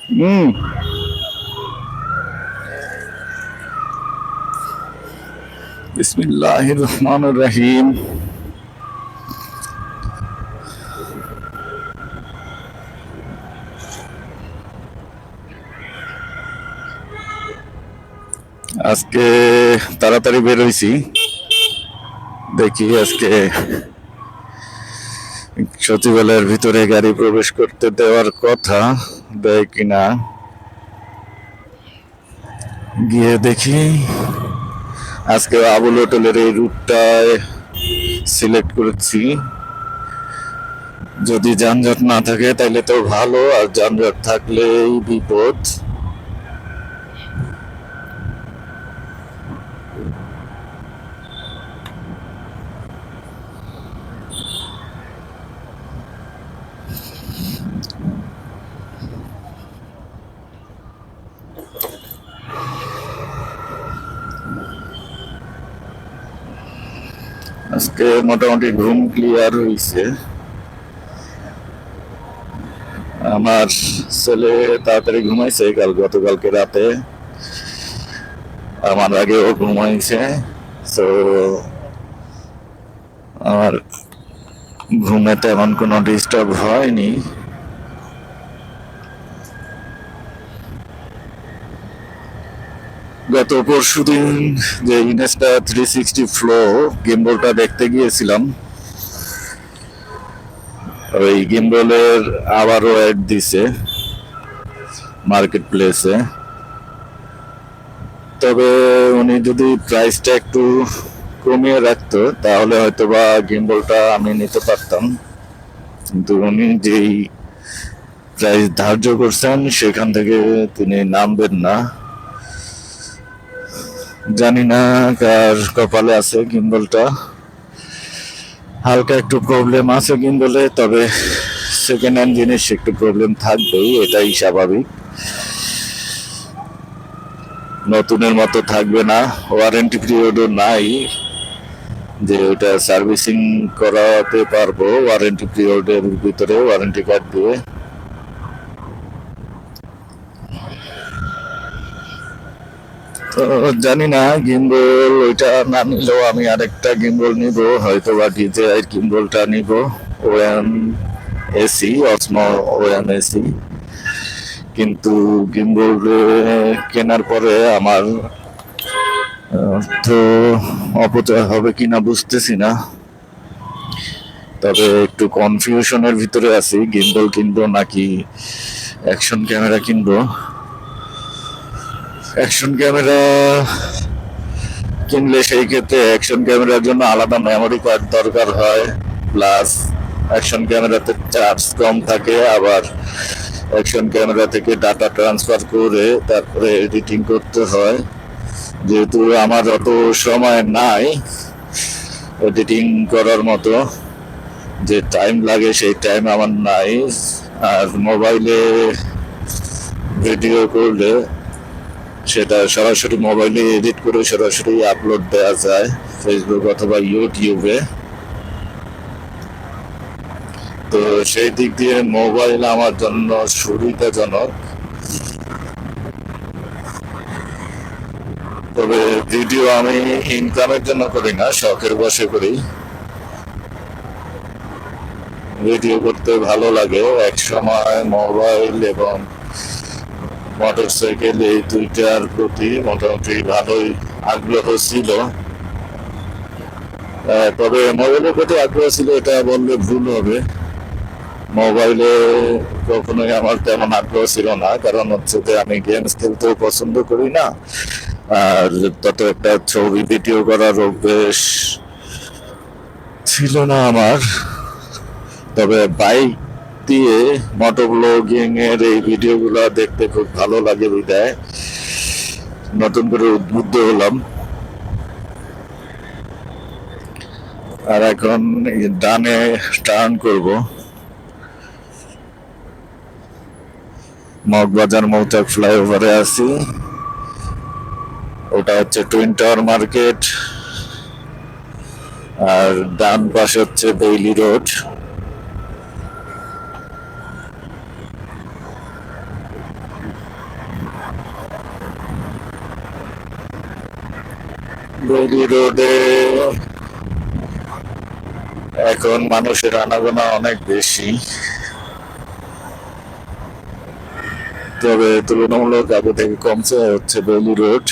হুম। বিসমিল্লাহির রহমানির রহিম। আজকে তাড়াতাড়ি বের হইছি, দেখি আজকে সচিবালয়ের ভিতরে গাড়ি প্রবেশ করতে দেওয়ার কথা, দেয় কিনা গিয়ে দেখি। আজকে আবুল হোটেলের এই রুটটায় সিলেক্ট করেছি। যদি যানজট না থাকে তাহলে তো ভালো, আর যানজট থাকলেই বিপদ। আজকে মোটামুটি ঘুম ক্লিয়ার হয়েছে। আমার ছেলে তাড়াতাড়ি ঘুমাইছে গতকালকে রাতে, আমার আগেও ঘুমাইছে। তো আমার ঘুমে তেমন কোনো ডিস্টার্ব হয়নি। গত পরশুদিন যে ইনস্টা 360 ফ্লো গিম্বলটা দেখতে গিয়েছিলাম, ওই গিম্বলের আবারও অ্যাড দিছে মার্কেট প্লেসে। তবে উনি যদি প্রাইসটা একটু কমিয়ে রাখতো তাহলে হয়তো বা গিম্বলটা আমি নিতে পারতাম, কিন্তু উনি যেই প্রাইস ধার্য করছেন সেখান থেকে তিনি নামবেন না। জানি না কার কপালে আছে গিম্বলটা। হালকা একটু প্রবলেম আছে গিম্বলে, তবে সেকেন্ড হ্যান্ড জিনিস একটু প্রবলেম থাকবেই, এটাই স্বাভাবিক। নতুনের মতো থাকবে না, ওয়ারেন্টি পিরিয়ডও নাই যে ওটা সার্ভিসিং করাতে পারবো ওয়ারেন্টি পিরিয়ডের ভিতরে ওয়ারেন্টি কার্ড দিয়ে। তো জানি না, গিম্বল ওইটা না নিলেও আমি আরেকটা গিম্বল নিব, হয়তো বা ডিজেআই গিম্বলটা নিব, ওএন এসি, অসমো ওএন এসি। কিন্তু গিম্বল কেনার পরে আমার তো অপচয় হবে কিনা বুঝতেছি না। তবে একটু কনফিউশনের ভিতরে আছি, গিম্বল কিনবো নাকি অ্যাকশন ক্যামেরা কিনবো। অ্যাকশন ক্যামেরা কিনলে সেই ক্ষেত্রে অ্যাকশন ক্যামেরার জন্য আলাদা মেমোরি কার্ড দরকার হয়, প্লাস অ্যাকশন ক্যামেরাতে চার্জ কম থাকে, আবার অ্যাকশন ক্যামেরা থেকে ডাটা ট্রান্সফার করে তারপরে এডিটিং করতে হয়। যেহেতু আমার অত সময় নাই এডিটিং করার মতো, যে টাইম লাগে সেই টাইম আমার নাই। আর মোবাইলে ভিডিও করলে সেটা সরাসরি মোবাইলে এডিট করে সরাসরি আপলোড দেওয়া যায় ফেসবুক অথবা ইউটিউবে। তো সেই দিক দিয়ে মোবাইল আমার জন্য সুবিধাজনক। তবে ভিডিও আমি ইনকামের জন্য করি না, শখের বসে করি। ভিডিও করতে ভালো লাগে। এক সময় মোবাইল এবং মোটরসাইকেল এই দুইটার প্রতি মোটামুটি ভালোই আগ্রহ ছিল। তবে মোবাইলের প্রতি আগ্রহ ছিল এটা বললে ভুল হবে। মোবাইলে কখনোই আমার তেমন আগ্রহ ছিল না, কারণ হচ্ছে যে আমি গেমস খেলতেও পছন্দ করি না, আর তত একটা ছবি ভিডিও করার অভ্যেস ছিল না আমার। তবে বাইক দিয়ে মোটো ব্লগিং এর এই ভিডিওগুলো দেখতে খুব ভালো লাগে বিধায় নতুন করে উদ্বুদ্ধ হলাম। আর এখন ডানে টার্ন করব, মগবাজার মৌচাক ফ্লাইওভারে আছি। ওটা হচ্ছে টুইন টাওয়ার মার্কেট, আর ডান পাশে হচ্ছে বেইলি রোড। বেলি রোডে এখন মানুষের আনাগোনা অনেক বেশি, তবে তুলনামূলক আগে থেকে কমছে হচ্ছে বেলি রোড।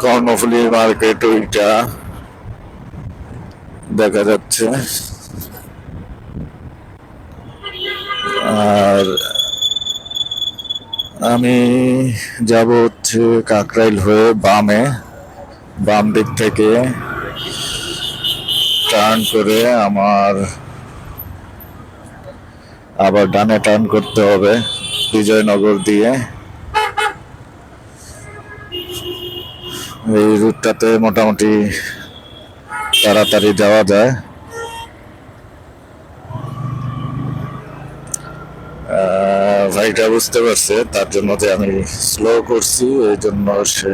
কর্ণফুলী মার্কেট ওইটা দেখা যাচ্ছে, আর আমি যাব হচ্ছে কাকরাইল হয়ে বাম দিক থেকে টার্ন করে আমার আবার ডানে টার্ন করতে হবে বিজয়নগর দিয়ে। এই রুটটাতে মোটামুটি তাড়াতাড়ি যাওয়া যায়। ভাইটা বুঝতে পারছে, তার জন্য যে আমি স্লো করছি, এই জন্য সে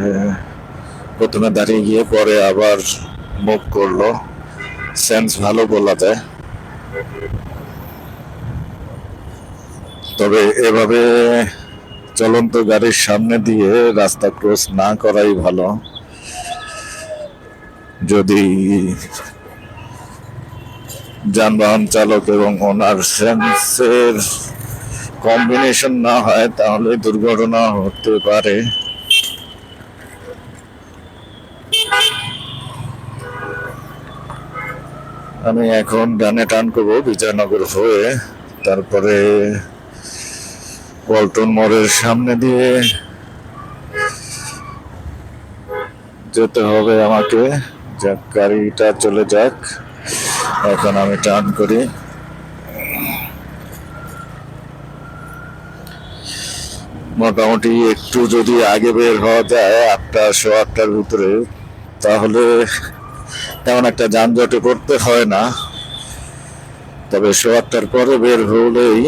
প্রথমে দাঁড়িয়ে গিয়ে পরে আবার মুভ করলো। সেন্স ভালো বলা যায়, তবে এভাবে চলন্ত গাড়ির সামনে দিয়ে রাস্তা ক্রস না করাই ভালো। যদি যানবাহন চালক এবং ওনার সেন্সের কম্বিনেশন না হয় তাহলে দুর্ঘটনা হতে পারে। আমি এখন ডানে টার্ন করবো বিজয়নগর হয়ে, তারপরে পল্টন মোড়ের সামনে দিয়ে যেতে হবে আমাকে। যাক, গাড়িটা চলে যাক, এখন আমি টার্ন করি। মোটামুটি একটু যদি আগে বের হওয়া যায় 8:15 ভিতরে, তাহলে তেমন একটা যানজটে পড়তে হয় না। তবে 8:15 পরে বের হলেই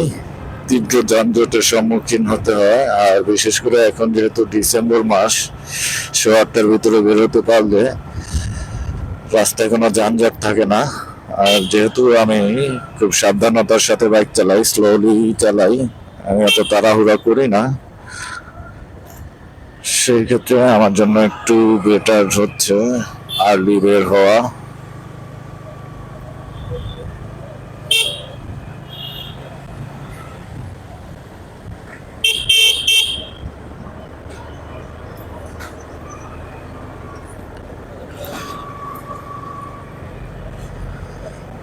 তীব্র যানজটের সম্মুখীন হতে হয়, আর বিশেষ করে এখন যেহেতু ডিসেম্বর মাস, 8:15 ভিতরে বের হতে পারলে রাস্তায় কোনো যানজট থাকে না। আর যেহেতু আমি খুব সাবধানতার সাথে বাইক চালাই, স্লোলি চালাই, আমি অত তাড়াহুড়া করি না, সেই ক্ষেত্রে আমার জন্য একটু বেটার হচ্ছে আর্লি বের হওয়া।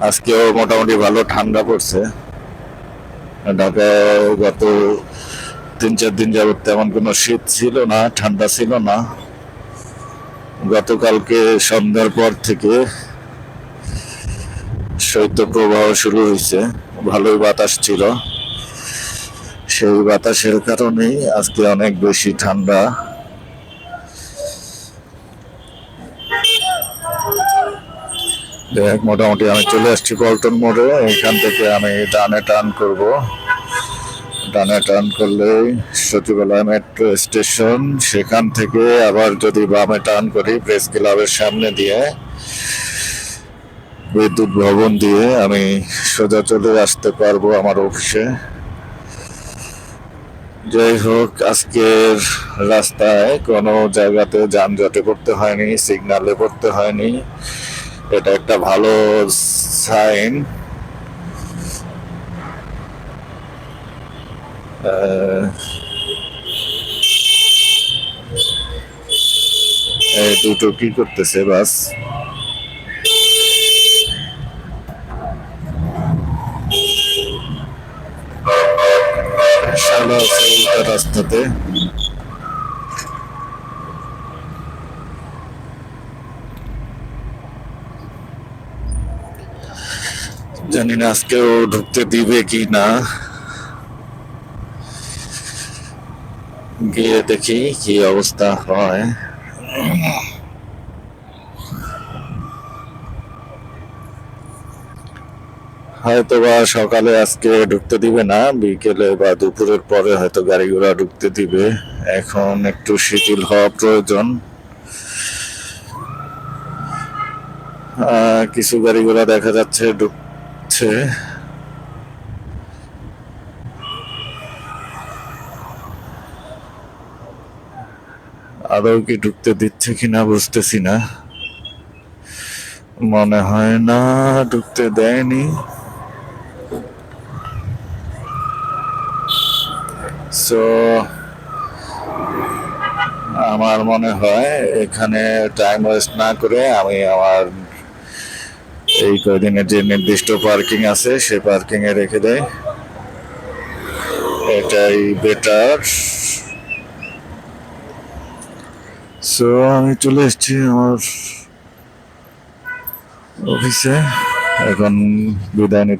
আজকেও মোটামুটি ভালো ঠান্ডা পড়ছে। ঢাকায় গত 3-4 দিন যাবত তেমন কোনো শীত ছিল না, ঠান্ডা ছিল না। গতকালকে সন্ধ্যার পর থেকে শৈত্যপ্রবাহ শুরু হয়েছে, ভালোই বাতাস ছিল। সেই বাতাসের কারণেই আজকে অনেক বেশি ঠান্ডা। দেখ, মোটামুটি আমি চলে আসছি পল্টন মোড়ে। এখান থেকে আমি ডানে টার্ন করব। ডানে টার্ন করলে সচিবালয় মেট্রো স্টেশন, সেখান থেকে আবার যদি বামে টার্ন করি প্রেস ক্লাবের সামনে দিয়ে বিদ্যুৎ ভবন দিয়ে আমি সোজা চলে আসতে পারবো আমার অফিসে। যাই হোক, আজকের রাস্তায় কোনো জায়গাতে যানজটে পড়তে হয়নি, সিগনালে পড়তে হয়নি, এটা একটা ভালো সাইন। এই দুটো কি করতেছে বাস? শালা আছে উল্টা রাস্তাতে। জানি না আজকেও ঢুকতে দিবে কি না, গিয়ে দেখি কি অবস্থা হয়। হয়তো বা সকালে আজকে ঢুকতে দিবে না, বিকেলে বা দুপুরের পরে হয়তো গাড়ি ঘোড়া ঢুকতে দিবে। এখন একটু শিথিল হওয়া প্রয়োজন। কিছু গাড়ি ঘোড়া দেখা যাচ্ছে ঢুকছে। আদৌ কি ঢুকতে দিচ্ছে কিনা বুঝতেছি না, মনে হয় না ঢুকতে দেয়নি। সো আমার মনে হয় এখানে টাইম ওয়েস্ট না করে আমি আমার এই কয়দিনের যে নির্দিষ্ট পার্কিং আছে সে পার্কিং এ রেখে দেয়, এটাই বেটার। সো আমি চলে এসেছি আমার অফিসে, এখন বিদায় নিতে